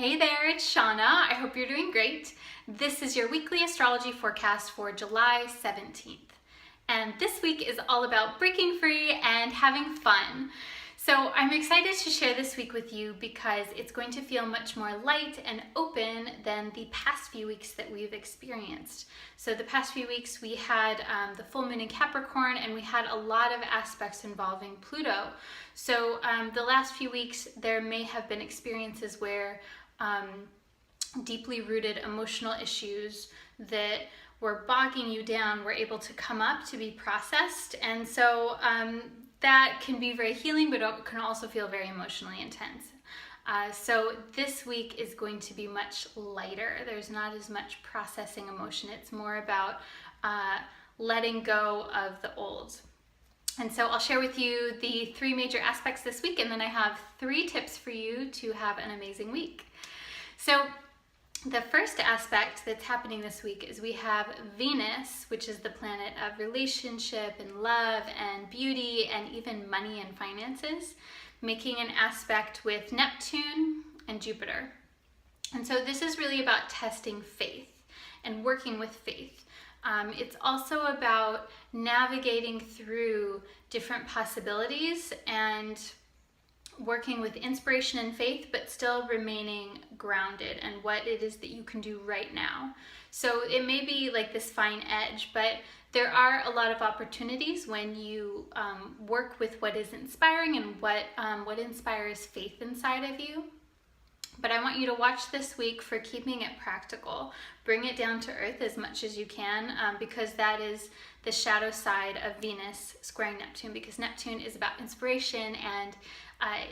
Hey there, it's Shauna. I hope you're doing great. This is your weekly astrology forecast for July 17th. And this week is all about breaking free and having fun. So I'm excited to share this week with you because it's going to feel much more light and open than the past few weeks that we've experienced. So the past few weeks we had the full moon in Capricorn, and we had a lot of aspects involving Pluto. So the last few weeks there may have been experiences where deeply rooted emotional issues that were bogging you down were able to come up to be processed. And so that can be very healing, but it can also feel very emotionally intense. So this week is going to be much lighter. There's not as much processing emotion. It's more about letting go of the old. And so I'll share with you the three major aspects this week, and then I have 3 tips for you to have an amazing week. So the first aspect that's happening this week is we have Venus, which is the planet of relationship and love and beauty and even money and finances, making an aspect with Neptune and Jupiter. And so this is really about testing faith and working with faith. It's also about navigating through different possibilities and working with inspiration and faith, but still remaining grounded in what it is that you can do right now. So it may be like this fine edge, but there are a lot of opportunities when you work with what is inspiring and what inspires faith inside of you. But I want you to watch this week for keeping it practical. Bring it down to earth as much as you can, because that is the shadow side of Venus squaring Neptune, because Neptune is about inspiration and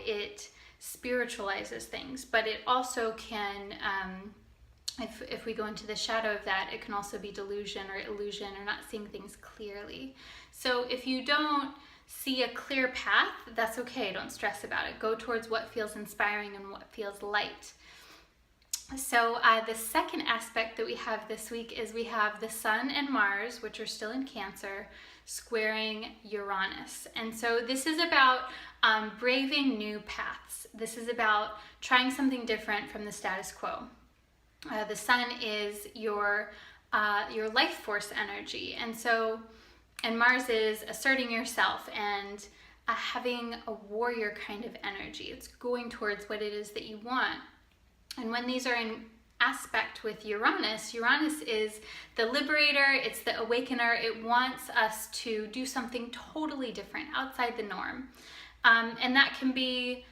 it spiritualizes things, but it also can, if we go into the shadow of that, it can also be delusion or illusion or not seeing things clearly. So if you don't see a clear path, that's okay. Don't stress about it. Go towards what feels inspiring and what feels light. So the second aspect that we have this week is we have the Sun and Mars, which are still in Cancer, squaring Uranus. And so this is about braving new paths. This is about trying something different from the status quo. The Sun is your life force energy, and Mars is asserting yourself and having a warrior kind of energy. It's going towards what it is that you want. And when these are in aspect with Uranus, Uranus is the liberator, it's the awakener. It wants us to do something totally different, outside the norm. And that can be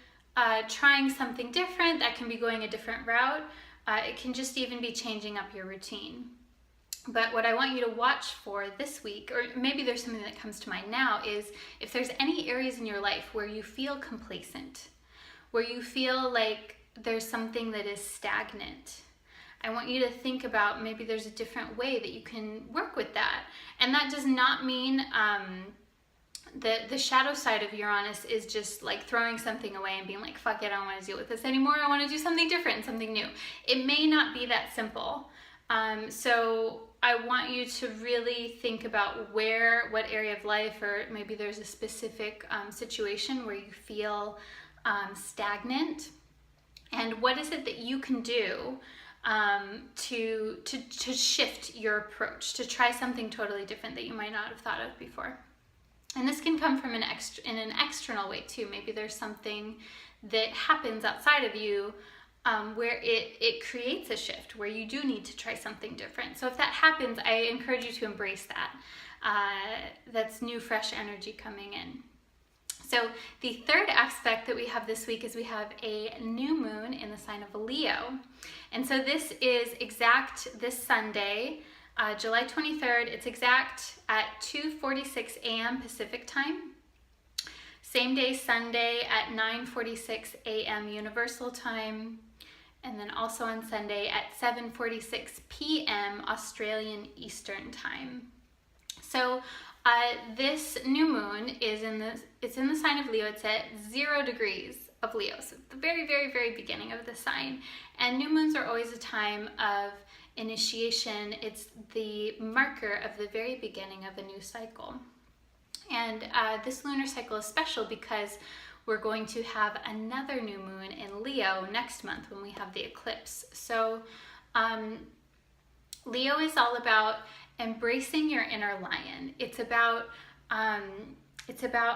trying something different, that can be going a different route. It can just even be changing up your routine. But what I want you to watch for this week, or maybe there's something that comes to mind now, is if there's any areas in your life where you feel complacent, where you feel like there's something that is stagnant, I want you to think about maybe there's a different way that you can work with that. And that does not mean the shadow side of Uranus is just like throwing something away and being like, fuck it, I don't want to deal with this anymore. I want to do something different and something new. It may not be that simple. So I want you to really think about what area of life, or maybe there's a specific situation where you feel stagnant, and what is it that you can do to shift your approach, to try something totally different that you might not have thought of before. And this can come from in an external way too. Maybe there's something that happens outside of you where it creates a shift, where you do need to try something different. So if that happens, I encourage you to embrace that. That's new, fresh energy coming in. So the third aspect that we have this week is we have a new moon in the sign of Leo. And so this is exact this Sunday, July 23rd. It's exact at 2:46 a.m. Pacific time. Same day Sunday at 9:46 a.m. Universal time. And then also on Sunday at 7:46 p.m. Australian Eastern time. So this new moon is in the sign of Leo. It's at 0 degrees of Leo, so at the very, very, very beginning of the sign. And new moons are always a time of initiation. It's the marker of the very beginning of a new cycle. And this lunar cycle is special because we're going to have another new moon in Leo next month when we have the eclipse. So Leo is all about embracing your inner lion. It's about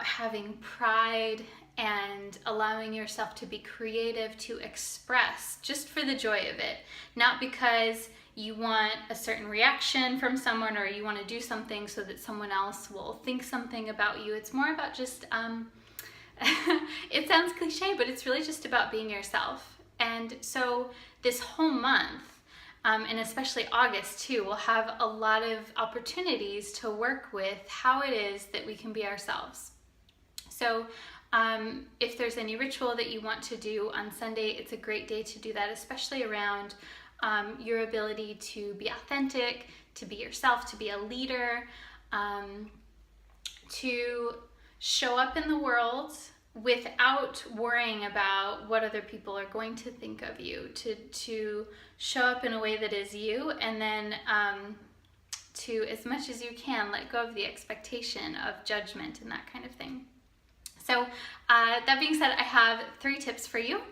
having pride and allowing yourself to be creative, to express just for the joy of it, not because you want a certain reaction from someone or you want to do something so that someone else will think something about you. It's more about just, it sounds cliche, but it's really just about being yourself. And so this whole month, and especially August too, we'll have a lot of opportunities to work with how it is that we can be ourselves. So if there's any ritual that you want to do on Sunday, it's a great day to do that, especially around your ability to be authentic, to be yourself, to be a leader, to show up in the world without worrying about what other people are going to think of you, to show up in a way that is you, and then to, as much as you can, let go of the expectation of judgment and that kind of thing. So that being said, I have 3 tips for you.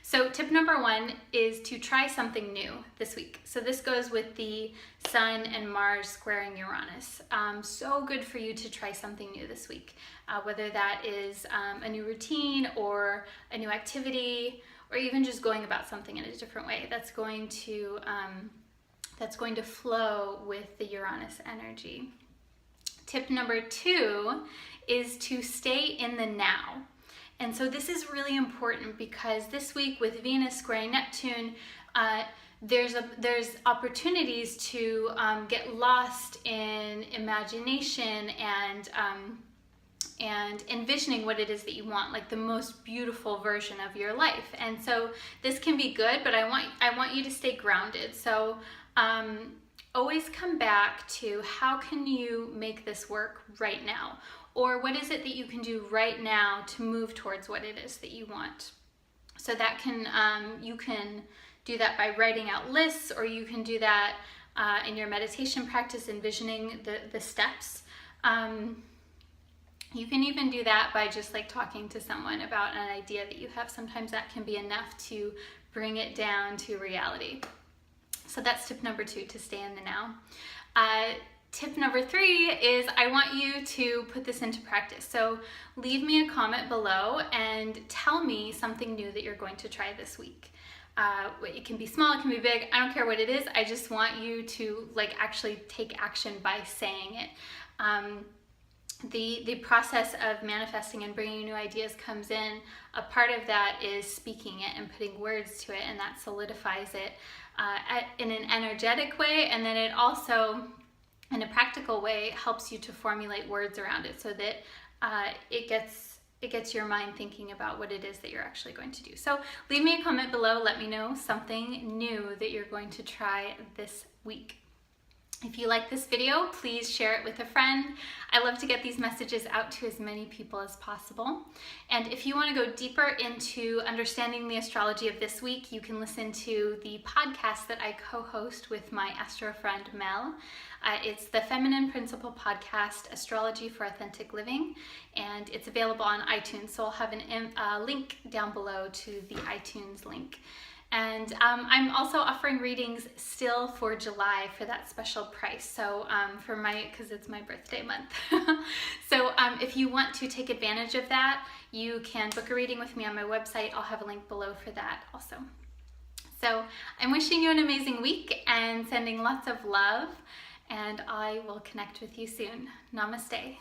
So tip number 1 is to try something new this week. So this goes with the Sun and Mars squaring Uranus. So good for you to try something new this week, whether that is a new routine or a new activity, or even just going about something in a different way. That's going to flow with the Uranus energy. Tip number 2 is to stay in the now. And so this is really important because this week with Venus squaring Neptune, there's opportunities to get lost in imagination and envisioning what it is that you want, like the most beautiful version of your life. And so this can be good, but I want you to stay grounded. So always come back to how can you make this work right now? Or what is it that you can do right now to move towards what it is that you want? So that can, you can do that by writing out lists, or you can do that in your meditation practice, envisioning the steps. You can even do that by just like talking to someone about an idea that you have. Sometimes that can be enough to bring it down to reality. So that's tip number 2, to stay in the now. Tip number 3 is I want you to put this into practice. So leave me a comment below and tell me something new that you're going to try this week. It can be small, it can be big, I don't care what it is. I just want you to like actually take action by saying it. The process of manifesting and bringing new ideas comes in. A part of that is speaking it and putting words to it, and that solidifies it in an energetic way, and then it also, in a practical way, helps you to formulate words around it so that it gets your mind thinking about what it is that you're actually going to do. So leave me a comment below, let me know something new that you're going to try this week. If you like this video, please share it with a friend. I love to get these messages out to as many people as possible. And if you want to go deeper into understanding the astrology of this week, you can listen to the podcast that I co-host with my astro friend Mel. It's the Feminine Principle Podcast, Astrology for Authentic Living, and it's available on iTunes. So I'll have a link down below to the iTunes link. And I'm also offering readings still for July for that special price. So because it's my birthday month. So if you want to take advantage of that, you can book a reading with me on my website. I'll have a link below for that also. So I'm wishing you an amazing week and sending lots of love, and I will connect with you soon. Namaste.